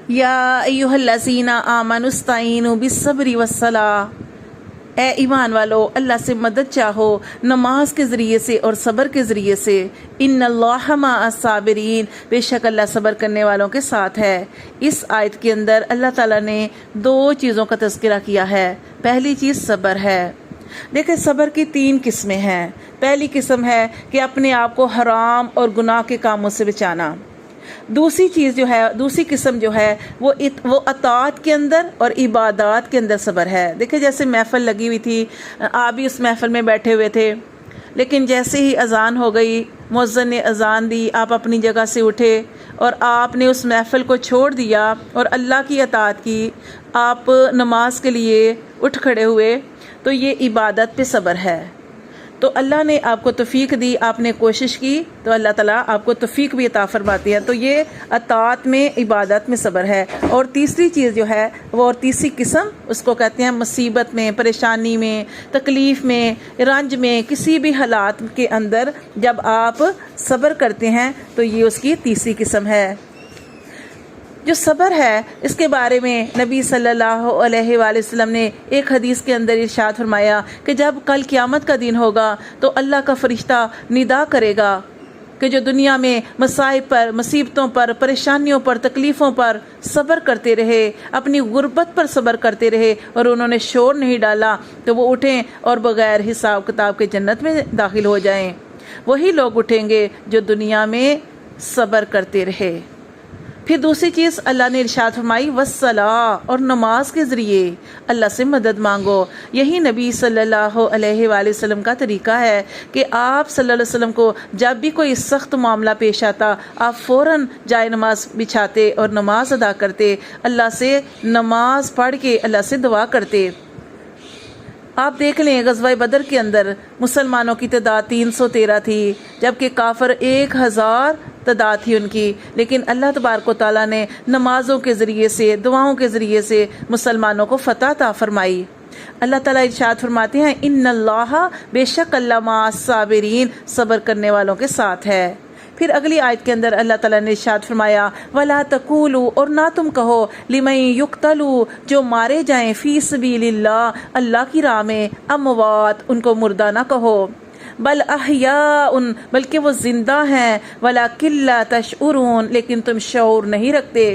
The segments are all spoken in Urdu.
یا ایھا آمنوا استعینوا بالصبر والصلاۃ، اے ایمان والو اللہ سے مدد چاہو نماز کے ذریعے سے اور صبر کے ذریعے سے۔ ان اللہ مع الصابرین، بے شک اللہ صبر کرنے والوں کے ساتھ ہے۔ اس آیت کے اندر اللہ تعالیٰ نے 2 چیزوں کا تذکرہ کیا ہے۔ پہلی چیز صبر ہے۔ دیکھیں صبر کی 3 قسمیں ہیں۔ پہلی قسم ہے کہ اپنے آپ کو حرام اور گناہ کے کاموں سے بچانا۔ دوسری قسم جو ہے وہ اطاعت کے اندر اور عبادات کے اندر صبر ہے۔ دیکھیں جیسے محفل لگی ہوئی تھی، آپ بھی اس محفل میں بیٹھے ہوئے تھے، لیکن جیسے ہی اذان ہو گئی، مؤذن نے اذان دی، آپ اپنی جگہ سے اٹھے اور آپ نے اس محفل کو چھوڑ دیا اور اللہ کی اطاعت کی، آپ نماز کے لیے اٹھ کھڑے ہوئے، تو یہ عبادت پہ صبر ہے۔ تو اللہ نے آپ کو توفیق دی، آپ نے کوشش کی، تو اللہ تعالیٰ آپ کو توفیق بھی عطا فرماتی ہے۔ تو یہ اطاعت میں، عبادت میں صبر ہے۔ اور تیسری چیز جو ہے وہ، اور تیسری قسم اس کو کہتے ہیں مصیبت میں، پریشانی میں، تکلیف میں، رنج میں، کسی بھی حالات کے اندر جب آپ صبر کرتے ہیں تو یہ اس کی تیسری قسم ہے۔ جو صبر ہے اس کے بارے میں نبی صلی اللہ علیہ وآلہ وسلم نے ایک حدیث کے اندر ارشاد فرمایا کہ جب کل قیامت کا دن ہوگا تو اللہ کا فرشتہ ندا کرے گا کہ جو دنیا میں مصائب پر، مصیبتوں پر، پریشانیوں پر، تکلیفوں پر صبر کرتے رہے، اپنی غربت پر صبر کرتے رہے اور انہوں نے شور نہیں ڈالا، تو وہ اٹھیں اور بغیر حساب کتاب کے جنت میں داخل ہو جائیں۔ وہی لوگ اٹھیں گے جو دنیا میں صبر کرتے رہے۔ پھر دوسری چیز اللہ نے ارشاد فرمائی والصلاۃ، اور نماز کے ذریعے اللہ سے مدد مانگو۔ یہی نبی صلی اللہ علیہ وآلہ وسلم کا طریقہ ہے کہ آپ صلی اللہ علیہ وسلم کو جب بھی کوئی سخت معاملہ پیش آتا، آپ فوراً جائے نماز بچھاتے اور نماز ادا کرتے، اللہ سے نماز پڑھ کے اللہ سے دعا کرتے۔ آپ دیکھ لیں غزوہ بدر کے اندر مسلمانوں کی تعداد 313 تھی، جبکہ کافر 1000 تعداد تھی ان کی، لیکن اللہ تبارک و تعالیٰ نے نمازوں کے ذریعے سے، دعاؤں کے ذریعے سے مسلمانوں کو فتح عطا فرمائی۔ اللہ تعالیٰ ارشاد فرماتے ہیں ان اللہ، بے شک اللہ مع الصابرین، صبر کرنے والوں کے ساتھ ہے۔ پھر اگلی آیت کے اندر اللہ تعالیٰ نے ارشاد فرمایا وَلَا تَقُولُوا، اور نہ تم کہو لِمَن يُقْتَلُ، جو مارے جائیں فی سبیل اللہ، اللہ کی راہ میں، اموات، ان کو مردہ نہ کہو، بل احیاء، بلکہ وہ زندہ ہیں، وَلَٰكِن لَّا تَشْعُرُونَ، لیکن تم شعور نہیں رکھتے۔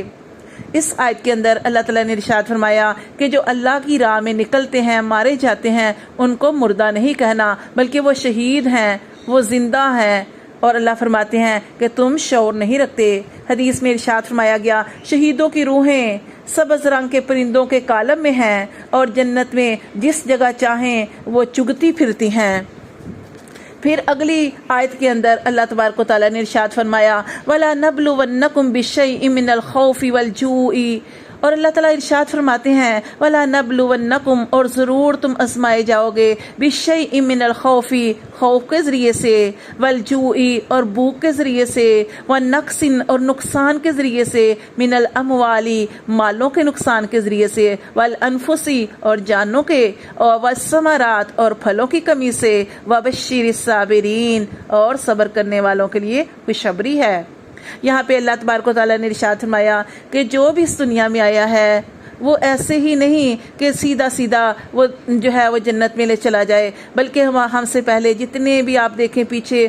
اس آیت کے اندر اللہ تعالیٰ نے ارشاد فرمایا کہ جو اللہ کی راہ میں نکلتے ہیں، مارے جاتے ہیں، ان کو مردہ نہیں کہنا، بلکہ وہ شہید ہیں، وہ زندہ ہیں۔ اور اللہ فرماتے ہیں کہ تم شعور نہیں رکھتے۔ حدیث میں ارشاد فرمایا گیا شہیدوں کی روحیں سبز رنگ کے پرندوں کے کالم میں ہیں اور جنت میں جس جگہ چاہیں وہ چگتی پھرتی ہیں۔ پھر اگلی آیت کے اندر اللہ تبارک و تعالیٰ نے ارشاد فرمایا وَلَنَبْلُوَنَّكُمْ بِالشَّيْءٍ مِّنَ الْخَوْفِ وَالْجُوعِ، اور اللہ تعالیٰ ارشاد فرماتے ہیں وَلَنَبْلُوَنَّكُمْ، اور ضرور تم آزمائے جاؤ گے، بِالشَّيْءٍ مِّنَ الْخَوْفِ، خوف کے ذریعے سے، وَالْجُوعِ، اور بھوک کے ذریعے سے، وَالنَّقْصٍ، اور نقصان کے ذریعے سے، مِّنَ الْأَمْوَالِ، مالوں کے نقصان کے ذریعے سے، وَالْأَنفُسِ، اور جانوں کے، وَالثَّمَرَاتِ، اور پھلوں کی کمی سے، وَبَشِّرِ الصَّابِرِينَ، اور صبر کرنے والوں کے لیے خوشخبری ہے۔ یہاں پہ اللہ تبارک و تعالیٰ نے ارشاد فرمایا کہ جو بھی اس دنیا میں آیا ہے وہ ایسے ہی نہیں کہ سیدھا سیدھا وہ جو ہے وہ جنت میں لے چلا جائے، بلکہ ہم سے پہلے جتنے بھی آپ دیکھیں، پیچھے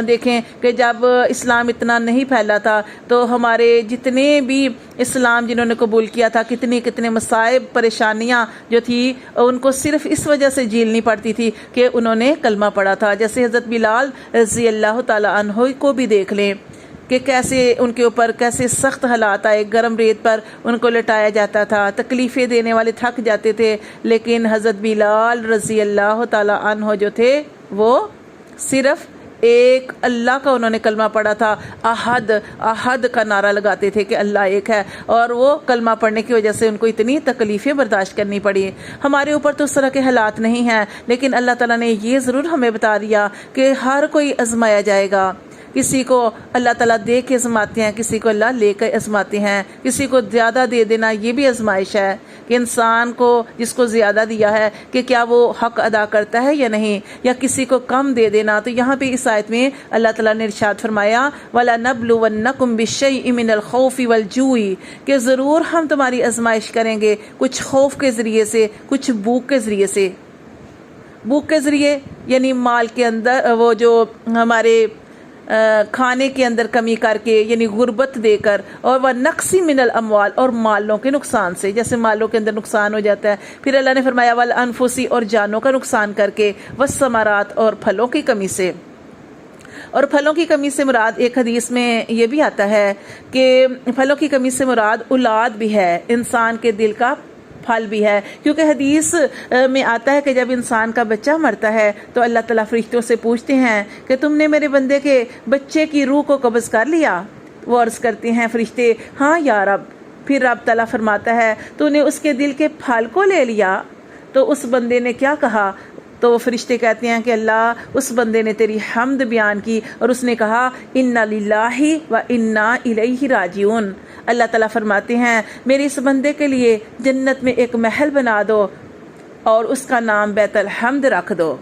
دیکھیں کہ جب اسلام اتنا نہیں پھیلا تھا تو ہمارے جتنے بھی اسلام جنہوں نے قبول کیا تھا، کتنے مصائب، پریشانیاں جو تھی ان کو صرف اس وجہ سے جھیلنی پڑتی تھی کہ انہوں نے کلمہ پڑھا تھا۔ جیسے حضرت بلال رضی اللہ تعالیٰ عنہ کو بھی دیکھ لیں کہ کیسے ان کے اوپر کیسے سخت حالات آئے، گرم ریت پر ان کو لٹایا جاتا تھا، تکلیفیں دینے والے تھک جاتے تھے، لیکن حضرت بلال رضی اللہ تعالی عنہ جو تھے وہ صرف ایک اللہ کا انہوں نے کلمہ پڑھا تھا، احد احد کا نعرہ لگاتے تھے کہ اللہ ایک ہے، اور وہ کلمہ پڑھنے کی وجہ سے ان کو اتنی تکلیفیں برداشت کرنی پڑی۔ ہمارے اوپر تو اس طرح کے حالات نہیں ہیں، لیکن اللہ تعالیٰ نے یہ ضرور ہمیں بتا دیا کہ ہر کوئی آزمایا جائے گا۔ کسی کو اللہ تعالیٰ دے کے آزماتے ہیں، کسی کو اللہ لے کے آزماتے ہیں، کسی کو زیادہ دے دینا یہ بھی آزمائش ہے کہ انسان کو جس کو زیادہ دیا ہے کہ کیا وہ حق ادا کرتا ہے یا نہیں، یا کسی کو کم دے دینا۔ تو یہاں پہ اس آیت میں اللہ تعالیٰ نے ارشاد فرمایا وَلَنَبْلُوَنَّكُمْ بِالشَّيْءِ مِنَ الْخَوْفِ وَالْجُوعِ، کہ ضرور ہم تمہاری آزمائش کریں گے کچھ خوف کے ذریعے سے، کچھ بھوک کے ذریعے سے۔ بھوک کے ذریعے یعنی مال کے اندر وہ جو ہمارے کھانے کے اندر کمی کر کے، یعنی غربت دے کر، اور وہ نقصی من الاموال، اور مالوں کے نقصان سے، جیسے مالوں کے اندر نقصان ہو جاتا ہے۔ پھر اللہ نے فرمایا والانفسی، اور جانوں کا نقصان کر کے، والثمرات، اور پھلوں کی کمی سے۔ اور پھلوں کی کمی سے مراد ایک حدیث میں یہ بھی آتا ہے کہ پھلوں کی کمی سے مراد اولاد بھی ہے، انسان کے دل کا پھل بھی ہے، کیونکہ حدیث میں آتا ہے کہ جب انسان کا بچہ مرتا ہے تو اللہ تعالیٰ فرشتوں سے پوچھتے ہیں کہ تم نے میرے بندے کے بچے کی روح کو قبض کر لیا؟ وہ عرض کرتے ہیں فرشتے ہاں یا رب۔ پھر رب تعالیٰ فرماتا ہے تو نے اس کے دل کے پھل کو لے لیا؟ تو اس بندے نے کیا کہا؟ تو وہ فرشتے کہتے ہیں کہ اللہ، اس بندے نے تیری حمد بیان کی اور اس نے کہا انا للہ و انا الیہ راجعون۔ اللہ تعالیٰ فرماتے ہیں میرے اس بندے کے لیے جنت میں ایک محل بنا دو اور اس کا نام بیت الحمد رکھ دو۔